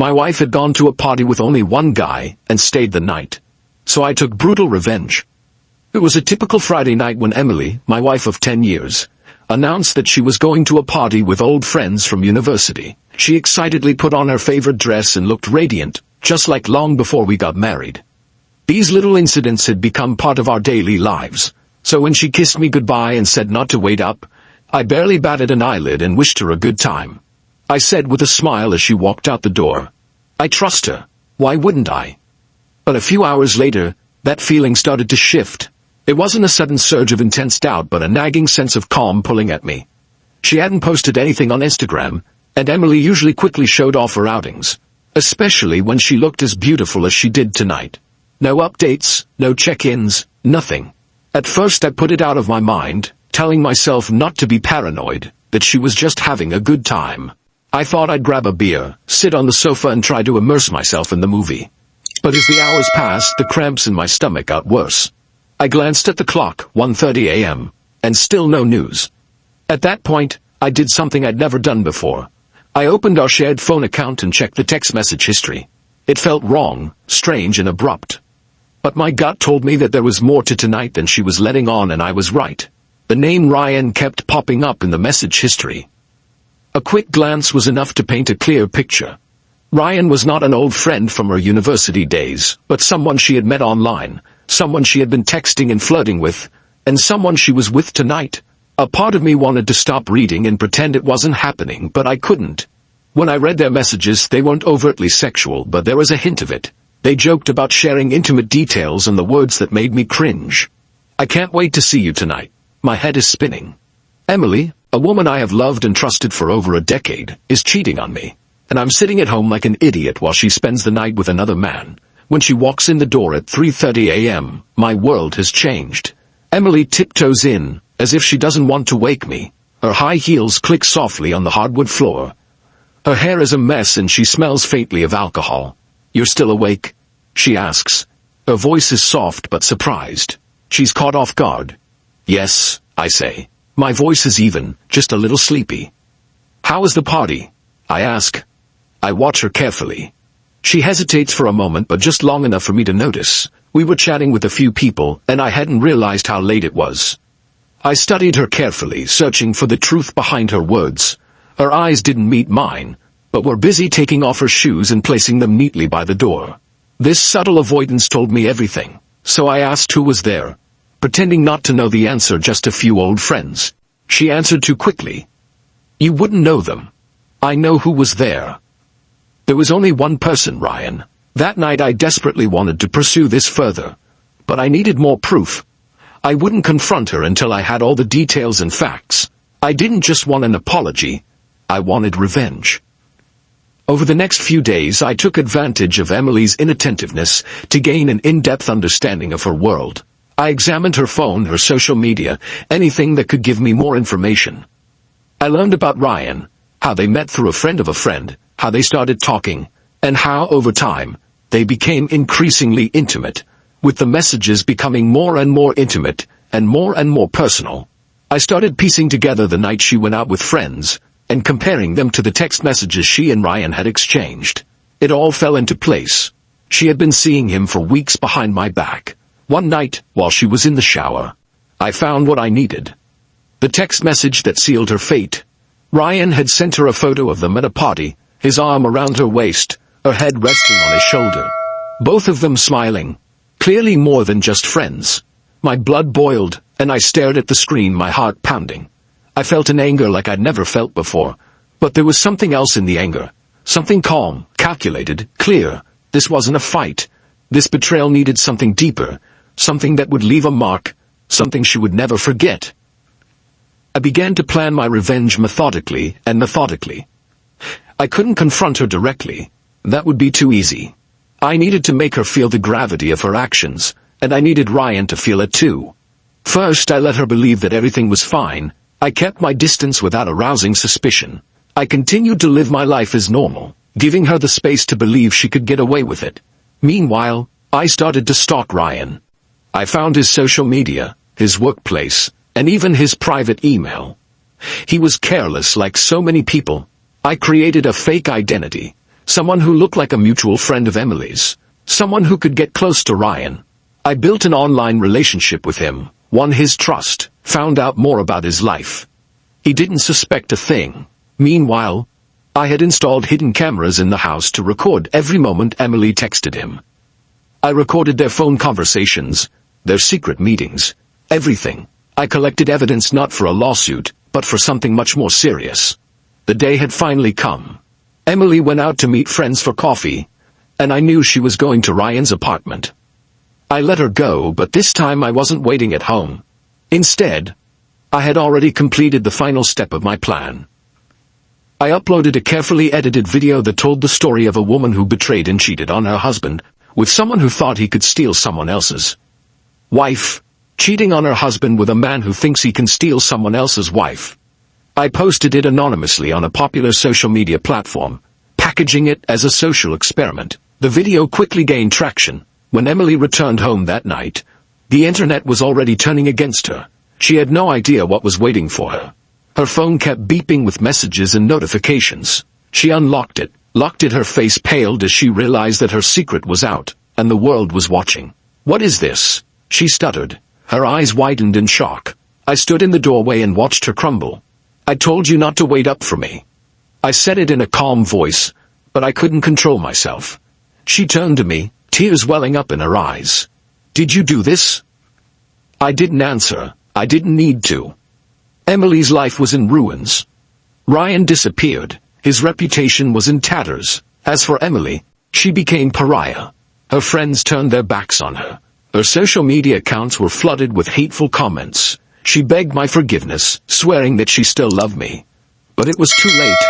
My wife had gone to a party with only one guy and stayed the night. So I took brutal revenge. It was a typical Friday night when Emily, my wife of 10 years, announced that she was going to a party with old friends from university. She excitedly put on her favorite dress and looked radiant, just like long before we got married. These little incidents had become part of our daily lives, so when she kissed me goodbye and said not to wait up, I barely batted an eyelid and wished her a good time. I said with a smile as she walked out the door, "I trust her. Why wouldn't I?" But a few hours later, that feeling started to shift. It wasn't a sudden surge of intense doubt but a nagging sense of calm pulling at me. She hadn't posted anything on Instagram, and Emily usually quickly showed off her outings, especially when she looked as beautiful as she did tonight. No updates, no check-ins, nothing. At first I put it out of my mind, telling myself not to be paranoid, that she was just having a good time. I thought I'd grab a beer, sit on the sofa and try to immerse myself in the movie. But as the hours passed, the cramps in my stomach got worse. I glanced at the clock, 1:30 a.m., and still no news. At that point, I did something I'd never done before. I opened our shared phone account and checked the text message history. It felt wrong, strange and abrupt. But my gut told me that there was more to tonight than she was letting on, and I was right. The name Ryan kept popping up in the message history. A quick glance was enough to paint a clear picture. Ryan was not an old friend from her university days, but someone she had met online, someone she had been texting and flirting with, and someone she was with tonight. A part of me wanted to stop reading and pretend it wasn't happening, but I couldn't. When I read their messages, they weren't overtly sexual, but there was a hint of it. They joked about sharing intimate details and the words that made me cringe. "I can't wait to see you tonight. My head is spinning. Emily, a woman I have loved and trusted for over a decade, is cheating on me. And I'm sitting at home like an idiot while she spends the night with another man. When she walks in the door at 3:30 a.m., my world has changed. Emily tiptoes in, as if she doesn't want to wake me. Her high heels click softly on the hardwood floor. Her hair is a mess and she smells faintly of alcohol. "You're still awake?" she asks. Her voice is soft but surprised. She's caught off guard. "Yes," I say. My voice is even, just a little sleepy. "How was the party?" I ask. I watch her carefully. She hesitates for a moment, but just long enough for me to notice. We were chatting with a few people, and I hadn't realized how late it was. I studied her carefully, searching for the truth behind her words. Her eyes didn't meet mine, but were busy taking off her shoes and placing them neatly by the door. This subtle avoidance told me everything, so I asked who was there, pretending not to know the answer. "Just a few old friends." She answered too quickly. "You wouldn't know them. I know who was there." There was only one person, Ryan. That night I desperately wanted to pursue this further, but I needed more proof. I wouldn't confront her until I had all the details and facts. I didn't just want an apology. I wanted revenge. Over the next few days I took advantage of Emily's inattentiveness to gain an in-depth understanding of her world. I examined her phone, her social media, anything that could give me more information. I learned about Ryan, how they met through a friend of a friend, how they started talking, and how, over time, they became increasingly intimate, with the messages becoming more and more intimate, and more personal. I started piecing together the night she went out with friends, and comparing them to the text messages she and Ryan had exchanged. It all fell into place. She had been seeing him for weeks behind my back. One night, while she was in the shower, I found what I needed. The text message that sealed her fate. Ryan had sent her a photo of them at a party, his arm around her waist, her head resting on his shoulder. Both of them smiling. Clearly more than just friends. My blood boiled, and I stared at the screen, my heart pounding. I felt an anger like I'd never felt before, but there was something else in the anger. Something calm, calculated, clear. This wasn't a fight. This betrayal needed something deeper, something that would leave a mark, something she would never forget. I began to plan my revenge methodically. I couldn't confront her directly. That would be too easy. I needed to make her feel the gravity of her actions, and I needed Ryan to feel it too. First, I let her believe that everything was fine. I kept my distance without arousing suspicion. I continued to live my life as normal, giving her the space to believe she could get away with it. Meanwhile, I started to stalk Ryan. I found his social media, his workplace, and even his private email. He was careless like so many people. I created a fake identity, Someone who looked like a mutual friend of Emily's. Someone who could get close to Ryan. I built an online relationship with him, won his trust, found out more about his life. He didn't suspect a thing. Meanwhile, I had installed hidden cameras in the house to record every moment Emily texted him. I recorded their phone conversations, their secret meetings, everything. I collected evidence not for a lawsuit, but for something much more serious. The day had finally come. Emily went out to meet friends for coffee, and I knew she was going to Ryan's apartment. I let her go, but this time I wasn't waiting at home. Instead, I had already completed the final step of my plan. I uploaded a carefully edited video that told the story of a woman who betrayed and cheated on her husband, with someone who thought he could steal someone else's wife, cheating on her husband with a man who thinks he can steal someone else's wife. I posted it anonymously on a popular social media platform, packaging it as a social experiment. The video quickly gained traction. When Emily returned home that night, the internet was already turning against her. She had no idea what was waiting for her. Her phone kept beeping with messages and notifications. She unlocked it, locked it. Her face paled as she realized that her secret was out, and the world was watching. "What is this?" she stuttered. Her eyes widened in shock. I stood in the doorway and watched her crumble. "I told you not to wait up for me." I said it in a calm voice, but I couldn't control myself. She turned to me, tears welling up in her eyes. "Did you do this?" I didn't answer. I didn't need to. Emily's life was in ruins. Ryan disappeared. His reputation was in tatters. As for Emily, she became pariah. Her friends turned their backs on her. Her social media accounts were flooded with hateful comments. She begged my forgiveness, swearing that she still loved me. But it was too late.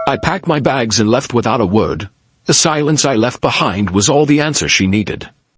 I packed my bags and left without a word. The silence I left behind was all the answer she needed.